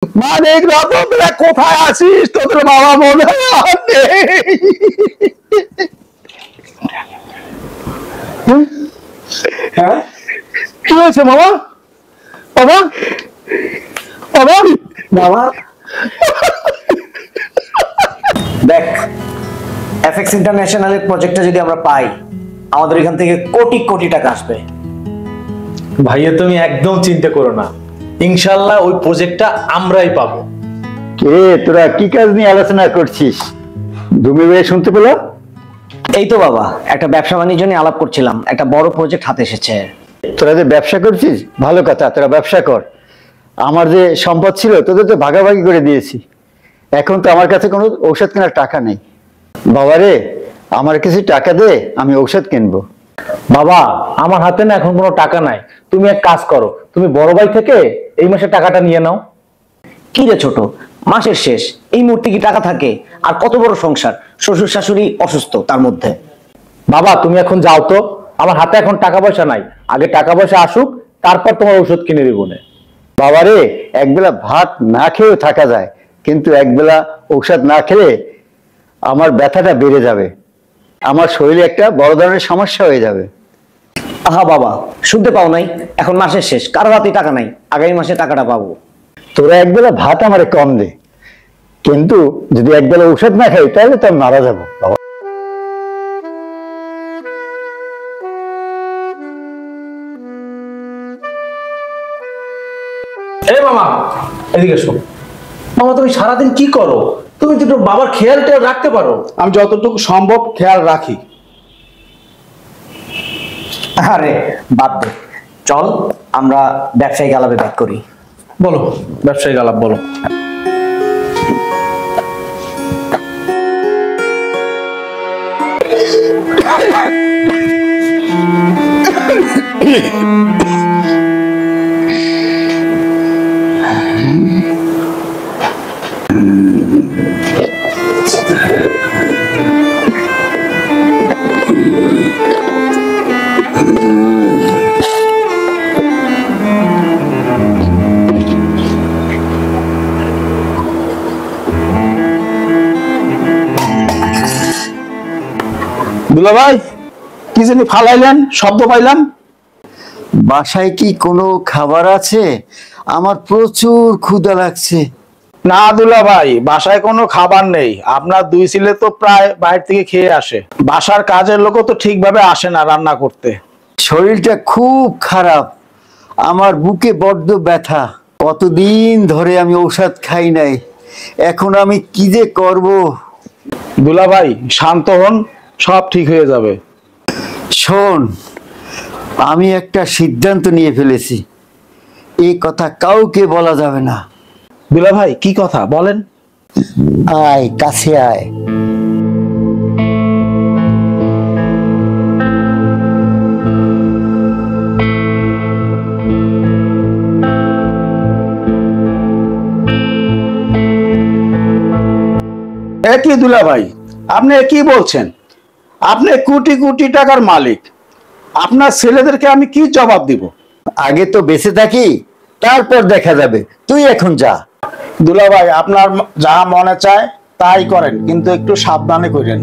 মানিক রতন তোরা কোথায় আছিস? তোদের বাবা মনে হয় আর নেই। হ্যাঁ কি হয়েছে মামা? বাবা বাবা বাবা দেখ, এফএক্স ইন্টারন্যাশনালের প্রজেক্টটা যদি আমরা পাই, আমাদের এখান থেকে কোটি কোটি টাকা আসবে। ভাইয়া তুমি একদম চিন্তা করো না, ইনশাল্লাহ ওই প্রজেক্টটা আমরাই পাবো। কে তোরা কি কাজ নিয়ে আলোচনা করছিস? তুমি ভাই শুনতে পেলো? এই তো বাবা, একটা ব্যবসা বাণিজ্য নিয়ে আলাপ করছিলাম, একটা বড় প্রজেক্ট হাতে এসেছে। তোরা যে ব্যবসা করছিস ভালো কথা, তোরা ব্যবসা কর। আমার যে সম্পদ ছিল তোদের তো ভাগাভাগি করে দিয়েছি। এখন তো আমার কাছে কোনো ঔষধ কেনার টাকা নেই। বাবারে আমার কিছু টাকা দে, আমি ঔষধ কিনবো। বাবা আমার হাতে না এখন কোনো টাকা নাই, তুমি এক কাজ করো, তুমি বড় ভাই থেকে এই মাসে টাকাটা নিয়ে নাও। কি রে ছোট, মাসের শেষ, এই মুহূর্তে কি টাকা থাকে? আর কত বড় সংসার, শ্বশুর শাশুড়ি অসুস্থ তার মধ্যে। বাবা তুমি এখন যাও তো, আমার হাতে এখন টাকা পয়সা নাই, আগে টাকা পয়সা আসুক তারপর তোমার ওষুধ কিনে দিব না। বাবারে একবেলা ভাত না খেয়েও থাকা যায়, কিন্তু একবেলা ঔষধ না খেলে আমার ব্যথাটা বেড়ে যাবে, আমার শরীরে একটা বড় ধরনের সমস্যা হয়ে যাবে। আহা বাবা, শুনতে পাও নাই? এখন মাসের শেষ, কারো হাতে টাকা নাই, আগামী মাসে টাকাটা পাবো। তোরা একবেলা ভাত আমারে কম দে, কিন্তু যদি একবেলা ঔষধ না খাই তাহলে তো আমি মারা যাবো। বাবা এই মামা এদিকে এসো। মামা তুমি সারাদিন কি করো? তুমি তো একটু বাবার খেয়াল টেয়াল রাখতে পারো। আমি যতটুকু সম্ভব খেয়াল রাখি। আরে বাদ দে, চল আমরা ব্যবসায়িক আলাপে ব্যাক করি। বলো ব্যবসায়িক আলাপ বলো। দুলা ভাই কি জানি ফালাইলেন, শব্দ পাইলাম। বাসায় কি কোনো খাবার আছে? আমার প্রচুর ক্ষুধা লাগছে। না দুলা ভাই, বাসায় কোনো খাবার নেই। আপনার দুই ছেলে তো প্রায় বাইরে থেকে খেয়ে আসে, বাসার কাজের লোকও তো ঠিকভাবে আসে না রান্না করতে। শরীরটা খুব খারাপ, আমার বুকে বড্ড ব্যথা। কতদিন ধরে আমি ঔষধ খাই নাই, এখন আমি কি যে করব। দুলা ভাই শান্ত হন, সব ঠিক হয়ে যাবে। শোন, আমি একটা সিদ্ধান্ত নিয়ে ফেলেছি, এই কথা কাউকে বলা যাবে না। দুলা ভাই কি কথা বলেন? আয় কাছে আয়। একই দুলা ভাই, আপনি কি বলছেন? আপনি কোটি কোটি টাকার মালিক, আপনার ছেলেদেরকে আমি কি জবাব দিব? আগে তো বেঁচে থাকি, তারপর দেখা যাবে। তুই এখন যা। দুলা ভাই আপনার যা মনে চায় তাই করেন, কিন্তু একটু সাবধানে করেন।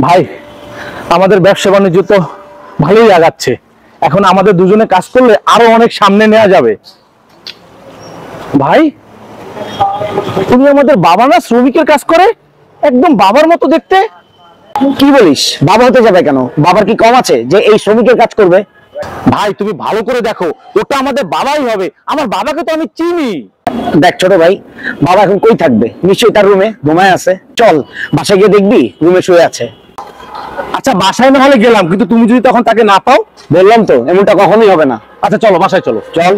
ভাই আমাদের ব্যবসা বাণিজ্য তো ভালোই আগাচ্ছে, এখন আমাদের দুজনে কাজ করলে আরো অনেক সামনে নেওয়া যাবে। ভাই তুমি আমাদের বাবা না শ্রমিকের কাজ করে, একদম বাবার মতো দেখতে। কি বলিস? বাবা হতে যাবে কেন? বাবার কি কম আছে যে এই শ্রমিকের কাজ করবে? ভাই তুমি ভালো করে দেখো, ওটা আমাদের বাবাই হবে, আমার বাবাকে তো আমি চিনি। দেখ ছোট ভাই, বাবা এখন কই থাকবে? নিশ্চয়ই তার রুমে ঘুমায় আছে। চল বাসায় গিয়ে দেখবি রুমে শুয়ে আছে। আচ্ছা বাসায় না হলে গেলাম, কিন্তু তুমি যদি তখন তাকে না পাও? বললাম তো এমনটা কখনোই হবে না। আচ্ছা চলো বাসায় চলো। চল।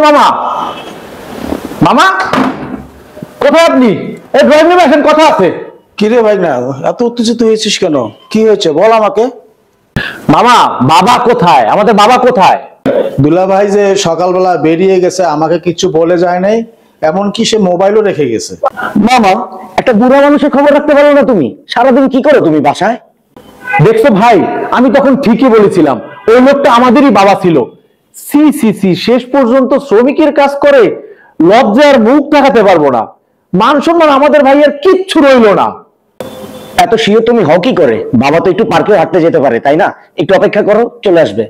মামা, মামা কোথায় আপনি? এই ড্রয়িং রুমে আসেন, কথা আছে। কিরে ভাই না, এত উত্তেজিত হয়েছিস কেন? কি হয়েছে বল আমাকে। মামা বাবা কোথায়? আমাদের বাবা কোথায়? দুলা ভাই যে সকালবেলা বেরিয়ে গেছে, আমাকে কিছু বলে যায় নাই, এমনকি সে মোবাইলও রেখে গেছে। মামা, একটা বুড়া মানুষের খবর রাখতে পারো না তুমি? সারাদিন কি করো তুমি বাসায়? দেখছো ভাই, আমি তখন ঠিকই বলেছিলাম, ওই লোকটা আমাদেরই বাবা ছিল। সি সি সি, শেষ পর্যন্ত শ্রমিকের কাজ করে, লজ্জার মুখ দেখাতে পারবো না, মান সম্মান আমাদের ভাইয়ের কিচ্ছু রইলো না। এত শিও তুমি হও কি করে? বাবা তো একটু পার্কেও হাঁটতে যেতে পারে, তাই না? একটু অপেক্ষা করো, চলে আসবে।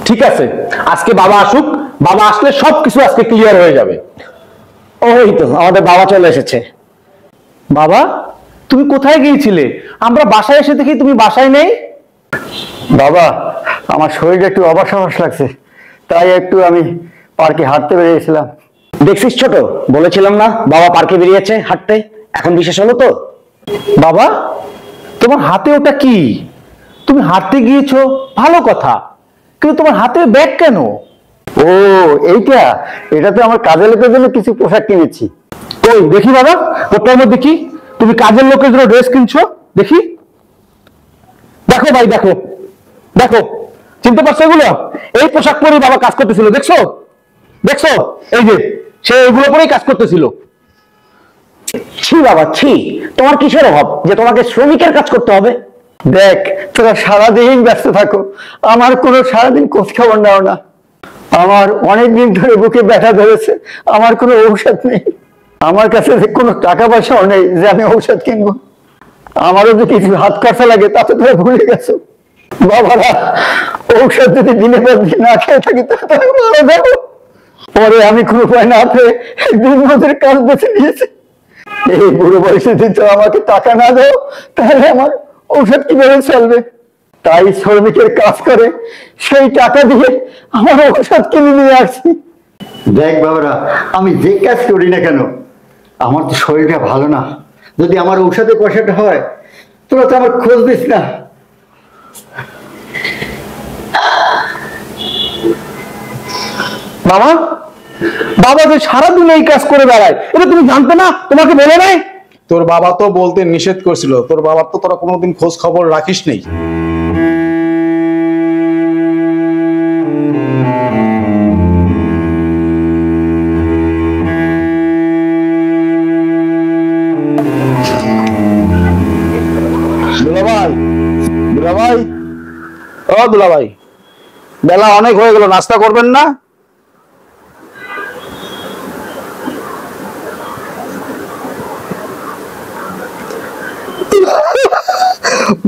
ঠিক আছে, আজকে বাবা আসুক, বাবা আসলে সবকিছু আজকে ক্লিয়ার হয়ে যাবে। ওই তো আমাদের বাবা চলে এসেছে। বাবা, তুমি কোথায় গিয়েছিলে? আমরা বাসায় এসে দেখি তুমি বাসায় নেই। বাবা, আমার শরীরটা একটু অবশ অবশ লাগছে, তাই একটু আমি পার্কে হাঁটতে বেরিয়েছিলাম। দেখছিস ছোট, বলেছিলাম না বাবা পার্কে বেরিয়েছে হাঁটতে? এখন বিশেষ হলো তো? বাবা, তোমার হাতে ওটা কি? তুমি হাঁটতে গিয়েছো ভালো কথা, কিন্তু তোমার হাতে ব্যাগ কেন? ও এইটা, এটা তো আমার কাজের লোকের জন্য কিছু পোশাক কিনেছি। কই দেখি বাবা, ওটার মধ্যে কি? তুমি কাজের লোকের জন্য ড্রেস কিনছো? দেখি, দেখো ভাই, দেখো দেখো, চিনতে পারছো এগুলো? এই পোশাক পরে বাবা কাজ করতেছিল, দেখছো দেখছো? এই যে সে এগুলো পরেই কাজ করতেছিল। ছি বাবা ছি, তোমার কিসের অভাব যে তোমাকে শ্রমিকের কাজ করতে হবে? দেখ, তোরা সারাদিন ব্যস্ত থাকো, আমার কোনো সারাদিন খোঁজ খবর নাও না। আমার অনেক দিন ধরে বুকে ব্যথা ধরেছে, আমার কোনো ঔষধ নেই, আমার কাছে যে কোনো টাকা পয়সাও নেই যে আমি ঔষধ কিনবো। আমারও যে কিছু হাত খরচা লাগে তা তো তোরা ভুলে গেছো। বাবারা, ঔষধ যদি দিনের পর দিন না খেয়ে থাকি তাহলে মারা যাবো। পরে আমি কোনো উপায় না পেয়ে একদিন মজুর কাজ বেছে নিয়েছি। এই বুড়ো বয়সে যদি তো আমাকে টাকা না দাও তাহলে আমার ঔষধ কিভাবে চলবে? তাই শ্রমিকের কাজ করে সেই টাকা দিয়ে আমার ঔষধ কিনে নিয়ে আসছি। দেখ বাবারা, আমি যে কাজ করি না কেন, আমার তো শরীরটা ভালো না। যদি আমার ঔষধের পয়সাটা হয়, তোরা তো আমার খোঁজ দিস না। বাবা, বাবা যে সারাদিন এই কাজ করে বেড়ায়, এটা তুমি জানতে না? তোমাকে বলে নাই? তোর বাবা তো বলতে নিষেধ করছিল, তোর বাবার তো তোরা কোনোদিন খোঁজ খবর রাখিস নেই। দুলাভাই, দুলাভাই, ও দুলাভাই, বেলা অনেক হয়ে গেল, নাস্তা করবেন না?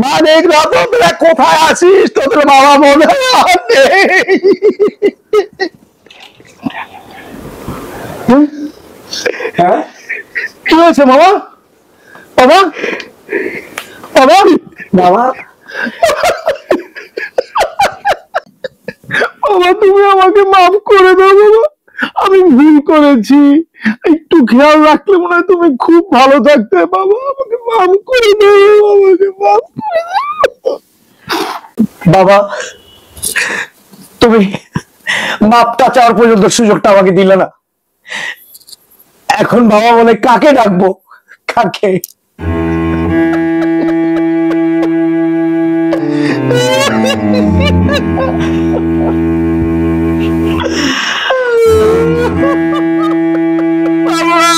মানিক রতন, তোরা কোথায় আছিস? তোদের বাবা মনে হয় আর নেই। হ্যাঁ, কি হয়েছে মামা? বাবা, বাবা, বাবা, বাবা তুমি আমাকে মাফ করে দাও বাবা, আমি ভুল করেছি, একটু খেয়াল রাখলে মনে হয় তুমি খুব ভালো থাকতে। বাবা আমাকে মাফ করে দাও, আমাকে মাফ করে দাও। বাবা, তুমি মাপটা চাওয়ার পর্যন্ত সুযোগটা আমাকে দিলে না। এখন বাবা বলে কাকে ডাকবো? কাকে? বাবা